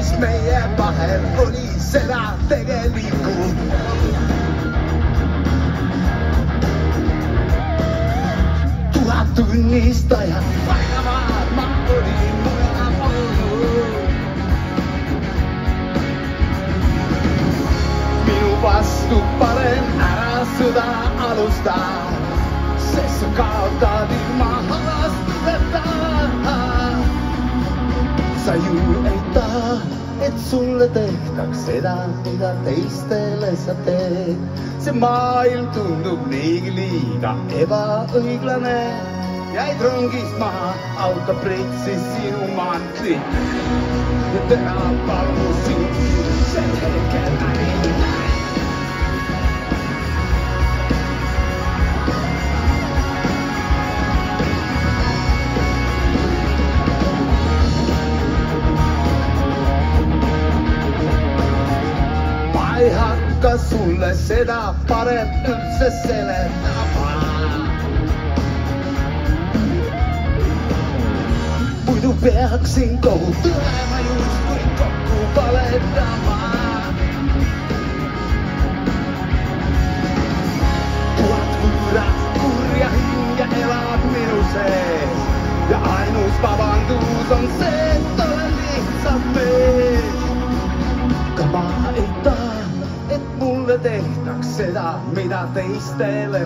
mis meie vahel oli, seda tegelikult. Tuhat tunnistajat, paigamaad ma olin mujal olnud. Minu vastu parem ära sõda alusta, sest sa kaotad ilma halastuseta. Sa ju ei taha, et sulle tehtaks seda, mida teistele sa teed. See maailm tundub niigi liiga ebaõiglane. Jäid rongist maha, auto pritsis sinu mantli ja täna palmusin sel hetkel näin. Ei hakka sulle seda parem üldse seletama. Muidu peaksin kogu tulema justkui kokku valetama. Tuhat võõrat kurja hinge elab minu sees ja ainus vabandus on see, et olen lihtsalt mees. Ka ma ei taha, et mulle tehtaks seda, mida teistele